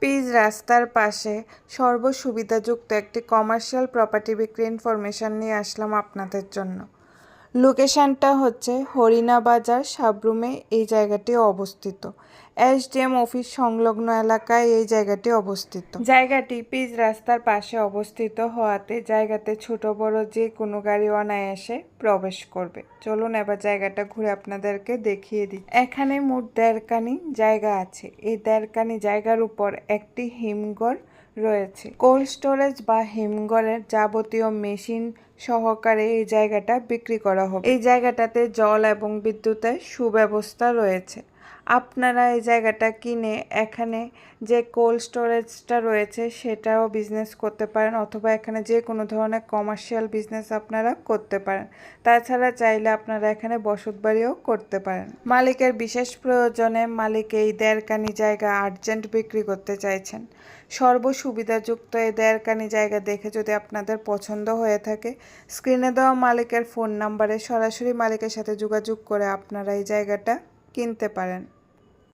Pitch রাস্তার পাশে সর্বসুবিধাযুক্ত একটি কমার্শিয়াল প্রপার্টি বিক্রির ইনফরমেশন নিয়ে আসলাম আপনাদের জন্য। লোকেশনটা হচ্ছে হরিণা বাজার সাবরুমে এই জায়গাটি অবস্থিত। এসডিএম অফিস সংলগ্ন এলাকায় এই জায়গাটি অবস্থিত। জায়গাটি পিচ রাস্তার পাশে অবস্থিত হওয়াতে জায়গাতে ছোট বড় যে কোনো গাড়ি অনায়াসে প্রবেশ করবে। চলুন এবার জায়গাটা ঘুরে আপনাদেরকে দেখিয়ে দিই। এখানে মোট 1.5 কানি জায়গা আছে। এই 1.5 কানি জায়গার উপর একটি হিমঘর রয়েছে। কোল্ড স্টোরেজ বা হিমঘরের যাবতীয় মেশিন সহকারে এই জায়গাটা বিক্রি করা হবে। এই জায়গাটাতে জল এবং বিদ্যুতের সুব্যবস্থা রয়েছে। আপনারা এই জায়গাটা কিনে এখানে যে কোল্ড স্টোরেজটা রয়েছে সেটাও বিজনেস করতে পারেন, অথবা এখানে যে কোনো ধরনের কমার্শিয়াল বিজনেস আপনারা করতে পারেন। তাছাড়া চাইলে আপনারা এখানে বসতবাড়িও করতে পারেন। মালিকের বিশেষ প্রয়োজনে মালিক এই 1.5 কানি জায়গা আর্জেন্ট বিক্রি করতে চাইছেন। সর্বসুবিধাযুক্ত এই 1.5 কানি জায়গা দেখে যদি আপনাদের পছন্দ হয়ে থাকে, স্ক্রিনে দেওয়া মালিকের ফোন নাম্বারে সরাসরি মালিকের সাথে যোগাযোগ করে আপনারা এই জায়গাটা কিনতে পারেন।